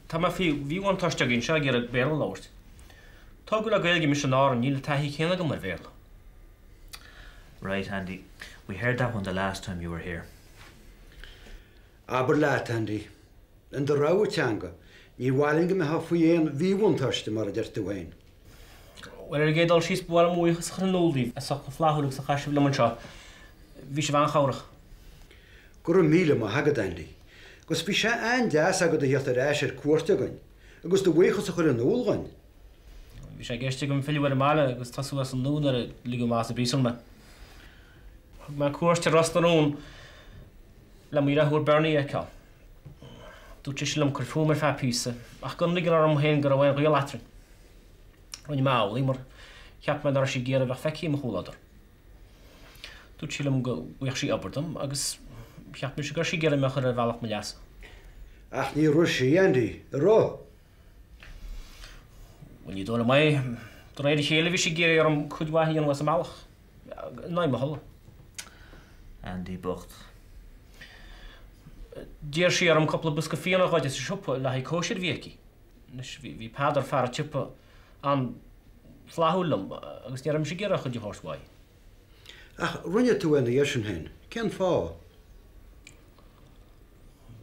Tá má fi bhíhain taisteigh se gur ag béal láirt. Tá go le gailge mis an ár an níl taithí chéanana go mar bhéal. Right, Andy. We heard that one the last time you were here. Aber laat, Andy. In de rauwe tjanga. Ní bhhailingh me ha faoin bhíhain taiste mar a deirtu hain. Well, géad al síos bhil múchas chun nóldíh a sa flathúlaach sa chaisibh le man seo. Bhí sé bhain chairach. Gur míle má hagad, Andy. Gus bhí sé an deas agad a dheartar éis cuairteagain, agus do bhuichas a chuir an nóilgain. Bhí sé géiste go filiúir mála agus tasú as an nún ar lígu más a brísúlma. Má cuairte rastarún le míra thuair Bernie eá. Dúirt sé lim chuir fúmar fá písa, ach gon ligar ar am héin gur a bhain rial atrin. Roin málaí mar cheap me ar sí géar a bheith feicí a chúladar. Dúirt sé lim go bhuiach sí abardam agus cheap me sé gur sí géar me chur a bhealach me leasa. Ach ní ru sí, Andy, rá. When you dóna mai, do réidir chéile bhí sé géir ar am chudhaí an was am malach. Naim a holla. Andy Bucht. Dír sí ar am coppla busca fianna gáide sa siopa le haid cóisiir bhíci. Bhí pádar fear a tipa an flathúlam agus níar am sé géar a chud hórsháid. Ach, rinne tú an dhéis an hain. Cén fá?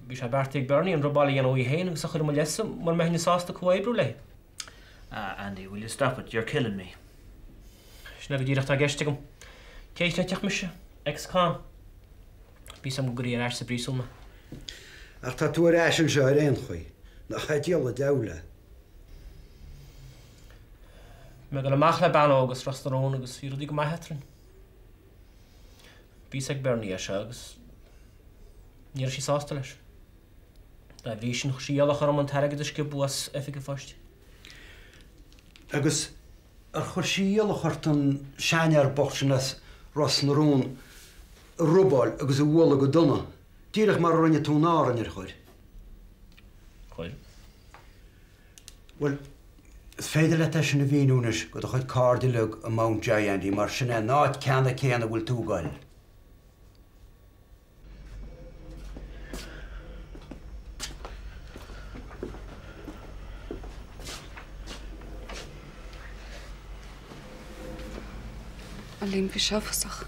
Bhí sé beartaigh Bernie an robbálaí an óí héin agus a chur am lesa mar meithna sásta chuaibbrú le. Andy, will you stop it? You're killing me. Sna go díireacht a geiste gom. Céis le teach mise, ex-cán. Bhí sam go gurí an air sa brísúlma. Ach tá tú ar éis an seo ar aon chuí, na chaidéal a dawla. Me go amach le ban agus rastarón agus fi rudí go maithetrin. Bhí ag Bernie se agus níor sí sásta leis. Da bhí sin síalach ar an teirigh is go buas efig go fáist. Agus ar chuir síal a chuirt an seaine ar bochsinnas rasnarún rubáil agus a bhla go donna. Díirech mar rinne tú náran ar chuir. Chuir? Well, is féidir le teis sin a bhíúnis go a chuid cardilug a Mount Giant mar sinna náid ceanna céanna bhfuil tú gáil. A líon bhí seofasach.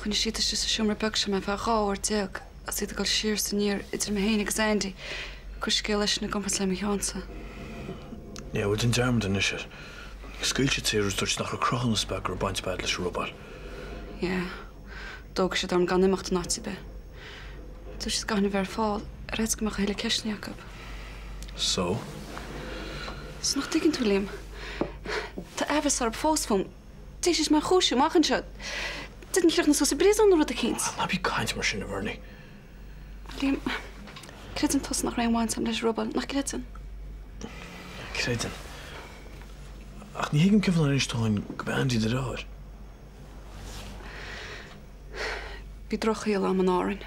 Chun siad is just a siúmar beg sem a bheith gáhar deag a siad a gáil siar san níor idir me héananig Andy chur scéal leis na gompas le meánsa. Yeah, we're in German is it. Sculpture series touch nach crochen spec or bunch bad leis robot. Yeah. Dóg sé am gan imimecht náti be. Tu is gan ver fáil a réits go heile ceisne Jacob. So? Is noch digin tú léim. Tá efes ar fósfum. Dis is my chúisi machen se. Dit niet na so se bries onder de kind. Na be kind mar sin verni. Léim. Kritten tos nach rein wains am leis robot nach kritten. Kritten. Ach, nie hegen kefel an istoin gebandi de raar. Bí droch heel am an árin.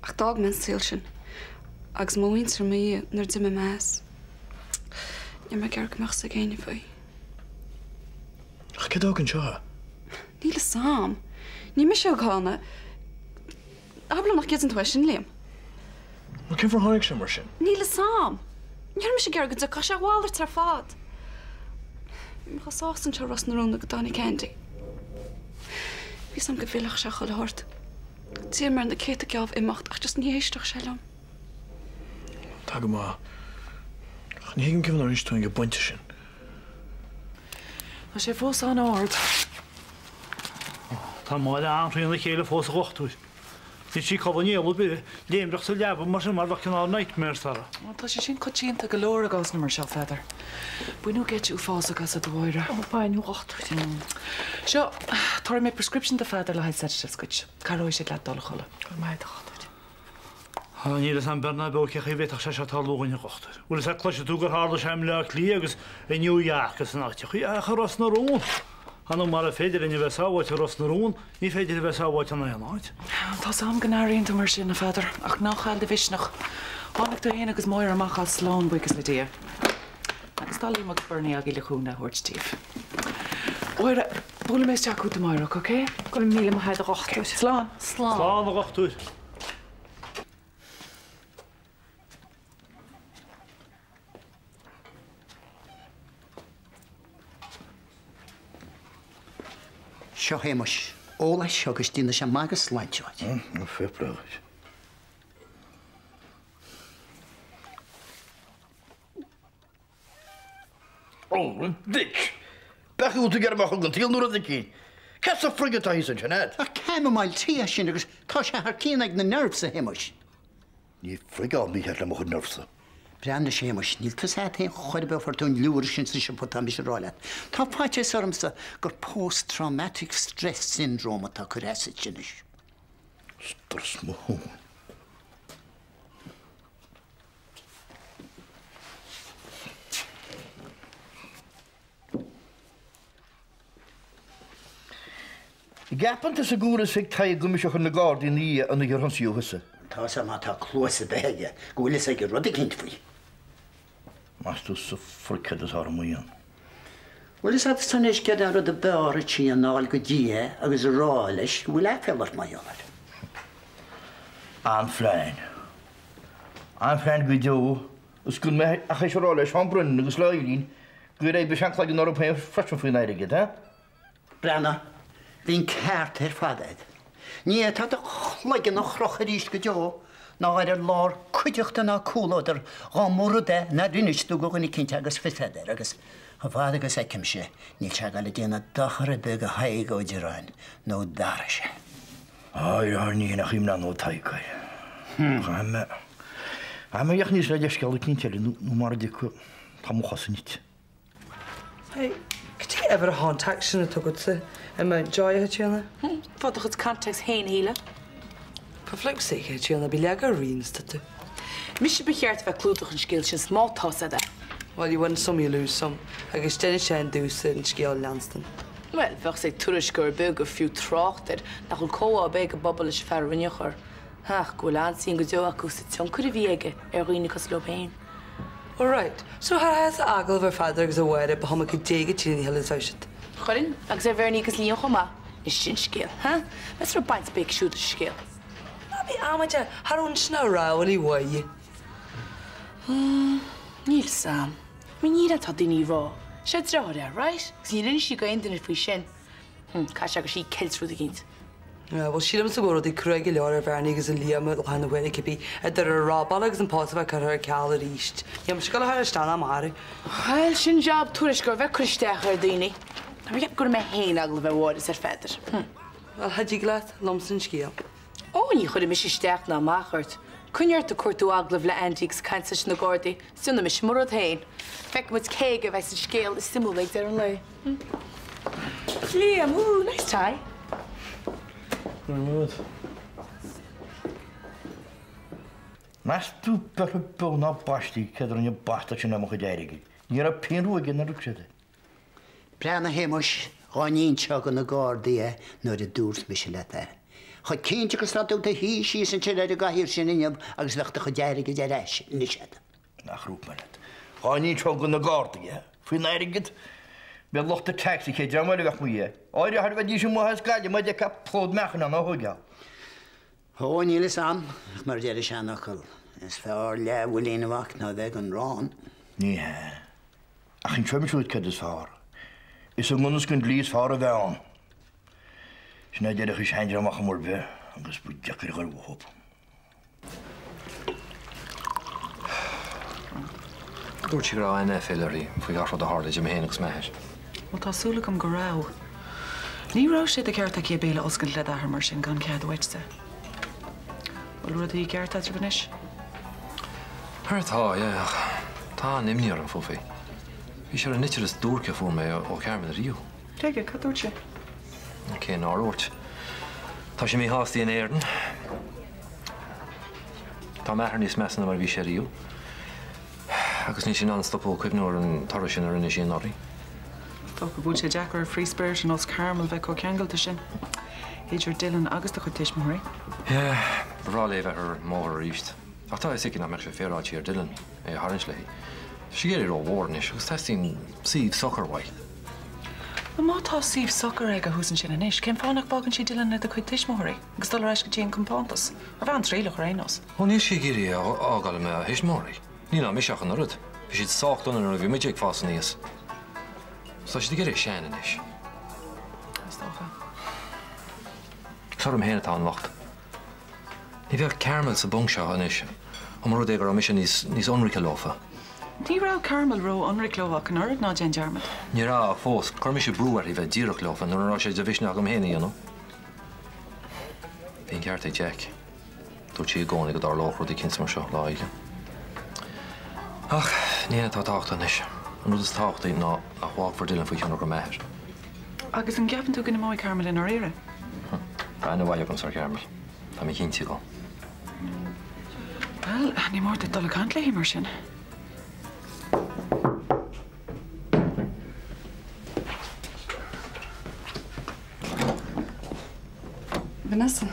Ach dag men síl sin. Agus má víns mé nar dimme meas. Ja me ger meach sa géine fai. Ach, ke dag an seo? Níle sam. Ní me seo gána. Habla nach gizan tú sin léim. Ma ken for hánig sem mar sin? Níle sam. Níar me sé ger go a cos bháidir tar fád. Me ga sásan se ras narúna go dánig candy. Bhí sam go bhilach se choil hort. Tíar mar na céta ceamh imacht ach just ní éisteach se lem. Tá go má. Ach, ní hegen kefel an istoin go bunte sin. Tá sé fós an áard. Tá máid antraíon le chéile fós rochtúis. Ní sí cobaníomh be léimreach sa leabh mar sin mar bhacin á nightmares tara. Tá sé sin cotíonnta go leir agus na mar seo feidir. Buinú get ú fás agus a dmhaire. Ó bainú rochtúis. Seo, tar mé prescription de feidir le haid se scuit. Caróid sé le dul chola. Maid rochtúis. Tá nílas an berna bechaché bhéach sé talúgaine rochtar. Bhfuil sa cloise túgur hála sem le lí agus i nniuheachgus náteach í a ras narún. Han mar a féidir in bheith sáhaid ras narún, ní féidir bheith sáhaid an éáid. Tá sam gnáíonnta mar sin na feidir ach nachchail de bhisnach. Hánig tú héana agus máir amachchail slán buchas le dia. Agus talí mag burnaí a le chuúna thuirtíh. Oire, bhla mééis teachú do maireach, oké? Go míle a head rochtúis. Slán. Slán a rochtúis. Seo héimeis, óla seo agus tína sem magus sláinteáid. Féplaid. Oh, Dick! Bech út a gerbach an tíl nuair a cí. Cas a frigad a hís an sinad? A ceim máil tí sin agus tá sé th cíanaag na nervs a héimeis. Ní frigáil mí le mo chud nervsa. Breanna séimeis, níl tú sé té chuir be fortún leúir sin sa potá mis ráile. Tá fáte sormsa gur post-traumatic stress syndrome tá chu résa sinis. Stras mó. Gapan is a gúra sig taí gumiseach an na gádaí ní an gur an siúhasa. Tá sem tá chlósa beige, gohfuil sé gur rud a cinint faoi. Mas tú sa fricad is ar muíon. Bhfuil is tan is cead ar a beára tí an náil go ddíthe agus ráis bhfuil efeilart maiollar. Anflein. Anflein go deo, us gun me a chéis ráis an brunn agus leilín, gur é beseanlaid an Européin freisin faoin éige, ha? Brenna, hín ceart ar fadaid. Ní tá a chhlaige nach chrocha ríist go deo, ná ar lár cuideachta ná cúlóidir gá móride na rinneistú go gona cinnte agus fiteidir agus a bhád agus eicimse, níl se gal déana dachar a beg a haig ó diráin nó dára se. Ar ní nach im nó taicaid. Am dheach níos le deisceála cinnteile nó mar dicu tá mochas nit. Hey, could you ever haunt action at Tugutse and Mount Joy at China? Fod its context hen hele. For flick's sake, at China be lega reens to do. Mish be here to have clúdach and skill sin small toss at that. Well, you win some, you lose some. I guess Jenny Shan do sit and scale Lanston. Well, vach say tourish gur bug a few trochted, nach ul koa a beg a bubble is fer winjocher. Ach, go lansing go jo akus it son could viege, rinicus lopain. All right. So how has Agel of her father as a word but how much could take it in the hill is out? Chorin, ag sé vernicus líon choma. Is sin scale, huh? Let's for bites big shoot the scale. Maybe amateur, Harun Snowra, will he way? Neil Sam. We need a toddy raw. Sheds raw there, right? See, then she go in if we shin. Kasha she kills through the gates. Yeah, well, she must go to the Craig Laura Vernigas and Liam at the way it could be at the raw ballags and pots of a car calories. Yam's got a hair stand on Mari. Well, shin job tourish go very Christach her dini. We get good my hen ugly of a word is her feather. Well, had you glad Lumson scale? Oh, you could have missed stack now, Machert. Kun you're to court to ugly of the antiques, can't such no gordy. Soon the mish murad hain. Feck what's cake if I such scale the stimulate there and lay. Liam, ooh, nice tie. Mas tú per buna bastí ceidir an basta sin am go déirigi. Ní a pinú gin na ruide. Breanna héimeis gáín seo go na gádaí nuair a dúrs me se leta. Cha cinnte go staúta hí sí san sin a gahíir sin inneam agus leachta chu déirigi de réis ní sé. Nach rúpanet. Gáín seo go na gádaí, faoin éirigid, be lochta taxi ché demáile bheith muí. Áidir har bheith díos mthas gaiide mu de cap plód mechan an thugeal. Ó níla sam ach mar déidir se nachil. Is fearr le bhfuilíonmhaach ná bheith an rán. Ní ach an treimiisiúid cad is fár. Is an munas gon lís fár a bheán. Sna déidir is heidir amach mór bheith agus bu deachir gur bhop. Dúirt si go raibh féileirí faoi garfad a hála de méhéanagus meis. Well, tásúla gom go rá. Ní rá sé a ceart a béle oscail le a mar sin gan cead bhaidte. Bhfuil rud í ceart a banis? Tá, tá nimníar an fófaí. Bhí sé an nitir is dúrce fu mé ó cearman a riú. Teige, cadúirt sé? Cé áirt. Tá sé mí hástaí an éirdan. Tá methar níos mesan mar bhí sé riú. Agus ní sin anstopó cuimhnúir an tar sin ar inna sin áí. Tá go búid sé Jackar Free Spirit an os Carmel bheith có ceangailta sin. Idir Dylan agus do chu tiismóirí. Rá léh ar mór ríist. Ach tá is icin na me sé féráid ar Dylan é Harins lei. Si géidir ó bhórnis agus testín síomh socarhaid. Na mátá síomh socar ag a húsan sin inis, cén fánach bagan si Dylan le a chuid tiismóirí, agus dul éis go tíon compántas, a bheith an trílach rénos. Ó níos si géirí ágáil me hismóirí. Ní ná miseach an rud. Bhí siad sáchtún ar bhí miideag fásan níos. Tá si géidir sean inis. Istócha. Sorm héna tá an wacht. Ní bheith Carmel sa bung seo anis, am rud é gur mis níos onricha lofa. Ní rá Carmel ró anric lóha can orad ná Jane Jarmad. Ní rá fós, chuir sé brúar i bheith díreach lofa, nuair rá sé de bhisna agam héna, you know? Bhín ceart é Jack. Dúirt sí gcónaí go dar lách rud í cinsa mar seo láige. Ach, níana tá tácht anis. An rud is tácht é ná a bhág for Dylan faoi cheannar go meir. Agus an gapan tú gna mói Carmel in áíire? Bhain bhaile gan sar Carmel. Tá mé cinnti go. Well, ní mór de dul cant le mar sin. Vanessa.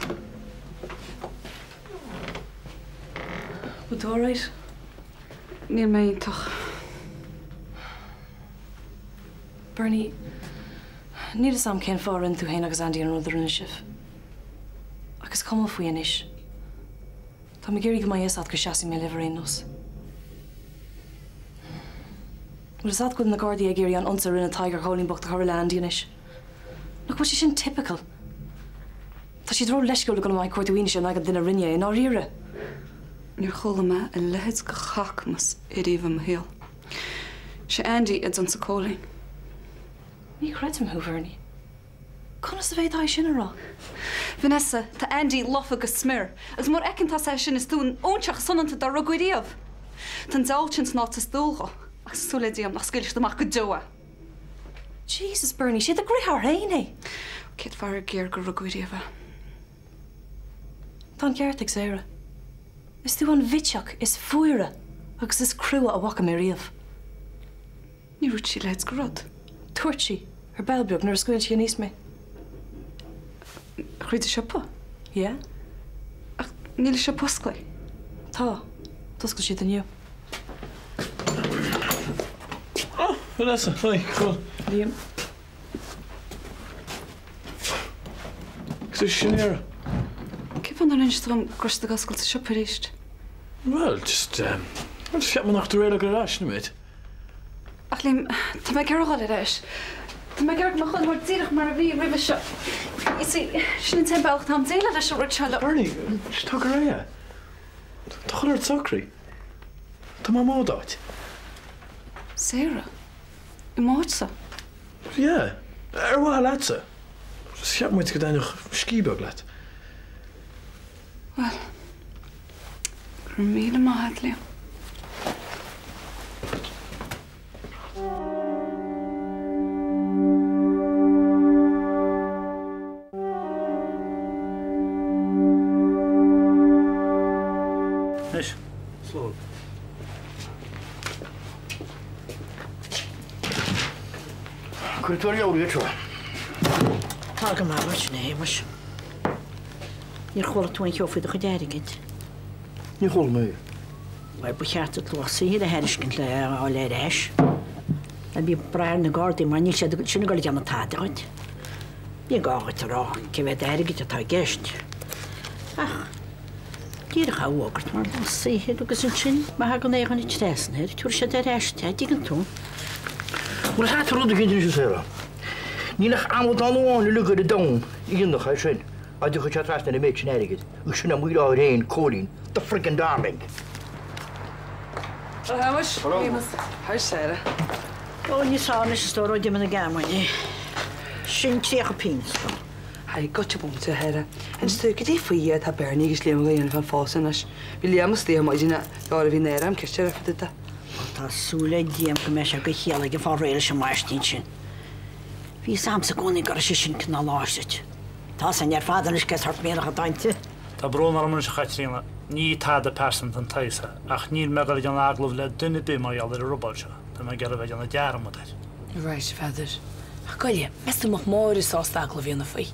Wat all right? Níl mé toch. Bernie, níl sam cén fárin tú héin agus Andy an rud ar sif. Agus cum faoi inis. Tá mé géirí go mai éad go seaí mé liver nos. Bud is go na Guardia a géirí an onsa rinne Tiger Holingbocht a choir le Andy inis. Nach bhil sé sin typical. Tá si dro leisgóil go mai cuairtúine sin agad duine rinne in áíire. Níor chola me a lehead go chachmas i ríomh am héal. Se Andy is an sa cóling. Ní chreitim thu Bernie. Conas a bheith sin ará. Vanessa, tá Andy lofa go smir. As mór ecintá sé sin is dún ónseach sonanta dar ruguidíomh. Tá dáiltint ná is dúlcha. Agus súladíam nach sciiliste amach go doa. Jesus, Bernie, siad a grithar haine. Céad fear géir go ruguidíomh. Tá ceartach Sarah. Is tú an bhiteach is fuire agus is crua a bhacha mé riamh. Ní rúd sí leid go rud. Tuairt si ar Belbeag nar scuil si níos mé. Chuide se pa? Yeah? Ach, níl se poscla? Tá, tuscail siad aniu. Oh, Vanessa, hi, cool. Liam. Cos sin éire? Cé fan ar instrum grusta gascail sa siop éist? Well, just fiat man nach do réile go ráis na méid. Ach Liam, tá mé ceará le réis. Tá mé ceart mar chun tíireach mar a bhí ribh seo. Isí, sin an tempeach tá déile leis a ruteile. Bernie, tá go réile. Tá chuir sacraí. Tá má módáid. Sarah? I máidsa? Yeah, bhá leatsa. Fiat muid go dainach scíbeag leat. Wel, gur míle maithad Liam. Nish, slow. Cultura ouricho. Tá go mar snémas. Níor chola túin ceofaí do chudeirigid. Ní chol mé. Bhaid bucheart tlósaí a heiriscin le á le réis. A bhí breir na Guardia mar níl sé sinna go deanna táideáid. Ní gágat ará ce bheith airigid atá gceist. Ach, dír a chaúgart mar saíhéad agus an sin mar ha go égan i trésanir, túair sé de réiste ag an tún. Bhfuil hat rúda cinnte sé séra. Ní nach amú anháin lugur a dom í dionach a sin. A du chu trasna na méid sin airigid. Ug sinna muid á réon cólín, the frickin' darling. Hamas? How Sarah? Ó, ní sána sé stóró de na gamáine. Sin tríocha pins. Hai gotcha bom te hera. En stu gedi fuia ta Bernie gus liam leon van fásanas. Vi liam stia ma dina dar vi neram kescher fdita. Tá súla diam go meis a go chéala go fá réile sem maistín sin. Bhí samsa gcónaí gar sé sin cná láisit. Tá san ar fádan is ges hart méach a dainte. Tá brón ar man se chaitrína ní tá de persint an taisa, ach níl megal an aglah le duine bí mar eall ar a rubalse, Tá me gar bheith an na dearm mod. Right, feather. Goile, mestu mach mór is sástagla vi na fai.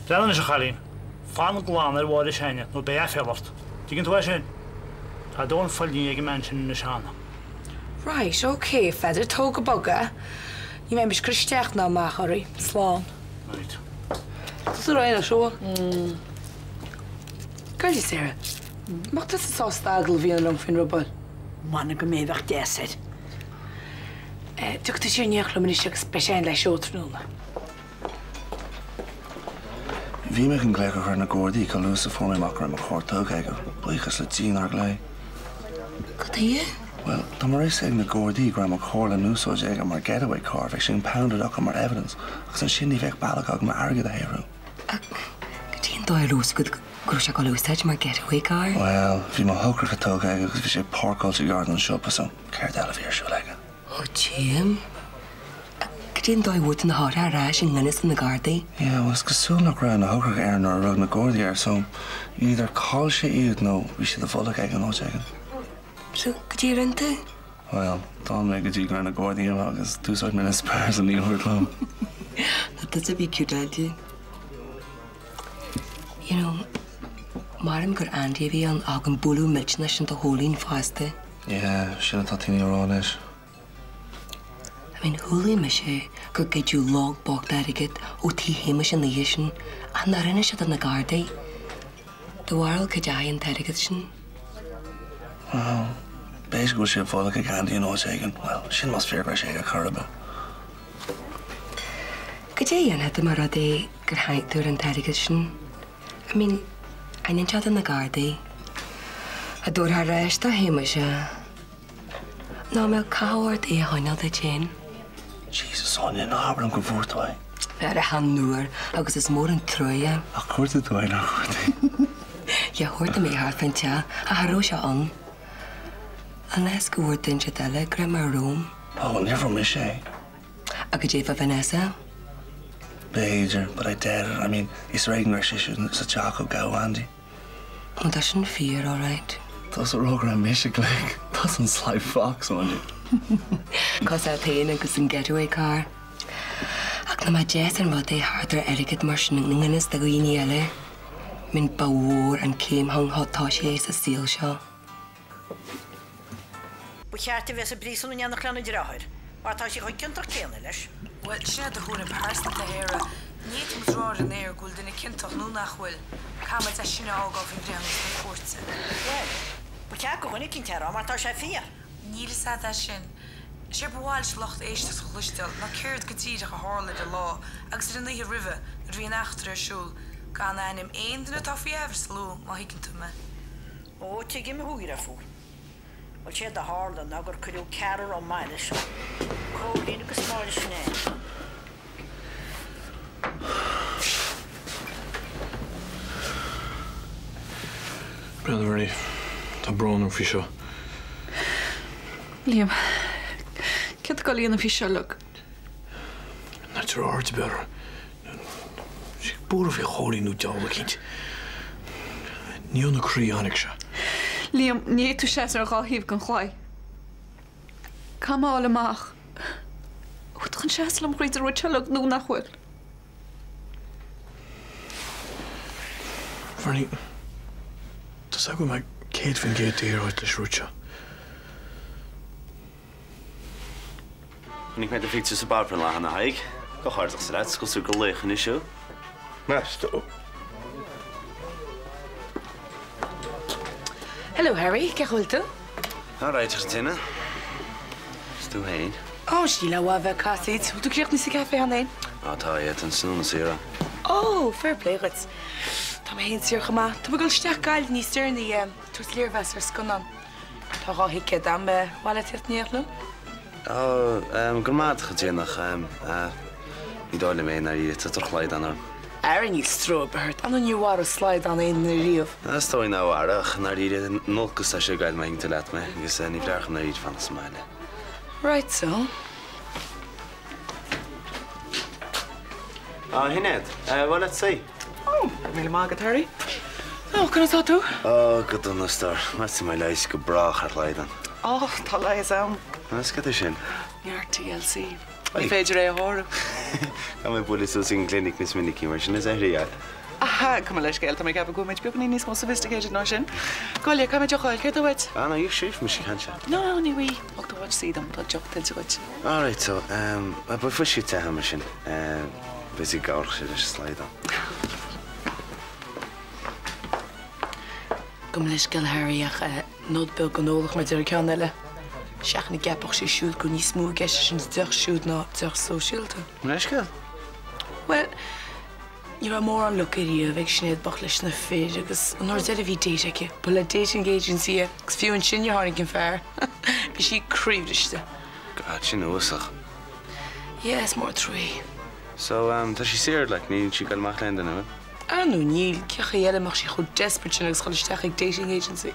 Redan is a chalín, fan gláán ar bháil séine nó bé féhart. Díginn tú sin? Tá dón fallín ag man sin na seánna. Right, okay, feather, tóga boga. Ní mé bis cristeach ná macharí, slán. Right. Tás raina seo? Goile, Sarah. Mach tas sástagla vi an fin rubal. Mana go méhah déid. Tucht sé neachla man is speisiin lei seotrúna. Bhí me an gléir chu na Gordí go lusa fór mé mac a chóirtóg aige, buchas le tíon ar lei. Go dtí? Well, tá mar éis ag na Gordí gra mar chóir le núsáid ag mar getaway car bheith sin pounded ach mar evidence, agus an sin ní bheith bailach mar airgad a héirú. Go dtíon dóir lús go se go lúsáid mar getaway car? Well, bhí mar thocracha tóg aige agus bhí sé páircáilte gardan an siopa san ceir eile bhíar siú leige. Ó, Jim? Go dtíon dóir bhút na háir arráis in glinnis in na Gardaí? Yeah, was cosúil nach ra na thocracha ar nar rug na Gordí ar, so either cáil sé iad nó bhí sé do bholadh ag an áit aigen. So, go dtí rinta? Well, dá mé go dtí gra na Gordí agus dúsáid me na spáirs an íon chuirlám. That's a bit cute, Daddy. You know, Marim gur Andy bhí an ag an búlú milchna sin do hólín fásta. Yeah, sin atá tíine rán is. I mean, húlí me sé gur geidú log bocht airigid ó tí héime sin na dhéisin a na rinne siad an na Gardaí. Dohhail go deahan airigid sin. Well, béis go sé bhla ag Andy an áit aigen, well, sin mas fear sé ag chorba. Go dé dhéanana mar a dé gur haintúir an airigid sin. I mean, ein siad an na Gardaí. A dúr haar reis tá héime se. Ná me cáhairt é hainal a Jane. Jesus, Sonia, ná habar am go bhórtáid. Ar a han nuair agus is mór an trúia. A cuairta dóid nach chuirta. Ja thuirta mé haar fan te a thró se an. An leis go bhfuir duine deile gra mar Róm. Oh, never me sé. A go défa Vanessa? Beidir, but I did. I mean, is reading our shishun sa chaco go Andy. Oh, that's an fear, all right. That's a rogue around Michigan. That's an sly fox on you. Cos a pain agus an getaway car. Ac na ma Jess an rod é hartar erigid mar sninganis da gwini ele. Min bawr an céim hang hot tá sé sa síl seo. Bucheartta bheits a brísan an nach leanna dráthir. Tá sé chuid cinntar céanna leis. Well, sé do hún an pásta a héire. Níd mu ráir an éir gúil duna cinntoch nó nachhfuil. Cáid a sinna ágáh an bhreangus na cuasa. Well, buchear go chunig cinntear mar tá sé fia. Níl sa a sin. Sé bháil slocht éiste go chluisteil na céird go tíide a hála de lá agus ar an ihe rive a bhí nachtar arsúl gan anim aon duna tá fiehar slú má hicinú me. Ó, te gim húgir a fúr. Well, sé a hála na gur chuú cear an maile seo. Cólín agus máile sné. Brother, tá brán ar fi seo. Liam, cad go líon a fi seo lug? Na tar áirt bear. Sí búr a bhí chóirí nó deála cínt. Níl na crí annig se. Liam, ní tú sé ar gáhíomh gan chláid. Camáil amach. Út chun sélam chuidir ru teach nó nachhfuil. Fernie, tas go me céad fin géad éráid leis rúte. Nig me de fi sa barpan le hanna haig, go háach sa leit go sú go léchan isisiú. Mesto. Hello, Harry. ¿Qué holto? Alright, Tina. Stú hain. Oh, Sheila, wa ve casit. Tu krijgt niet café aan een? Tá het an snúna sira. Oh, fair play, rits. Tá me hén sir gema. Tu begul steach gael ní styrni tu slirfas ar skunnan. Tá ga hikke dan be wala tiet neerlu? Gurmaat gedénach, ní dáile mé na í tá chláid an ar. Aaron niet stroop behurt. An een war slide aan een rief. Stói ná arach na í nógus a sé gail me te let me, gus ní brach na ríd fan smaile. Right, so. Hined, what let's say? Oh, mele maget, Harry. Oh, kan het dat toe? Oh, go donna star. Mas my leis go brach ar leidan. Oh, tá leis am. Mas go sin. Near TLC. Ai féidir é hóru. Ga me boli so sin clinic nis minnig mar sin is real. Aha, kom leis geld, me gab go met biogen níos mo sophisticated no sin. Golia, kam jo choil, ceir wet? Ah, no, you shif me cancha. No, ni wi. Och to watch see them, to job til wet. All right, so but for shit te hammer sin. Busy gaur shit is slide on. Kom leis gel Harry ach notbil go nodig met er kanelle. Seach ni gap och sé siúd go níos mú geis sin dech siúd ná dech so sílte. Leis gel? Well, Ní bh mór an lucaí a bheith snéad bach leis na féidir agus an nóir dead a bhí déiteige, bu le dating agency agus fiú an sin hánig cin fearr. Bhí si críomhiste. God, sin úsach. Yes, mór trí. So, tá sí séir le ní si gal mach lein denna? Anú níl, cecha dhéile mar si chud desperate sin agus choisteach ag dating agency.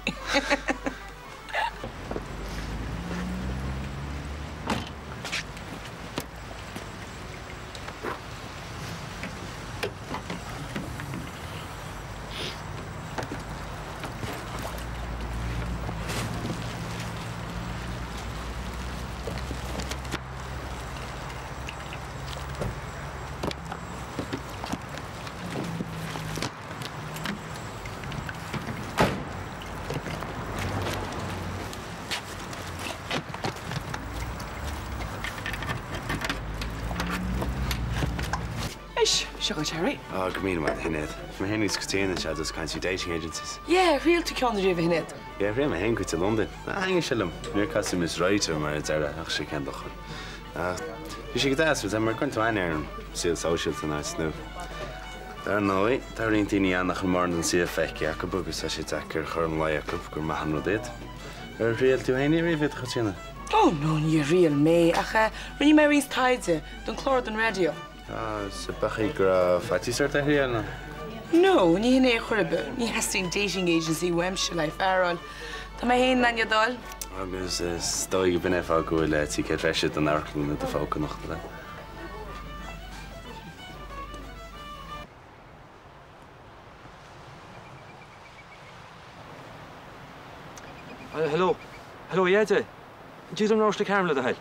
Sugar Cherry? Oh, go mín mar hinad. Ma hennig scotíana se dos cancí dating agencies. Yeah, rialta ceanna riomh hinad. Yeah, ré ma hen cuite London. Hang silum. Nuair cosú Miss Writer mar deire ach sé cendach. Bhí sé go dáas bh mar chuint bhain ar an síl social an áis nó. Dar nói, tá rion daoine annach an mar an si feici a go bugus a sé dechar chur an laiacup gur mahan nó déad. Ar rial tú haine riomh chutíana? Oh, no, ní rial mé. Ach, rinne mé rís taide, don chlór an radio. Sa bachaí gur fatíart a rialna? No, ní hinné churbe. Ní heasting dating agency weimse le fearráil. Tá mé héon lenne dal? Agus stoi bin efá go le tí ce reisiid an airclúna de fáca nachta le. Hello. Hello, Jette. Dúdam ráiste Carmla a heil.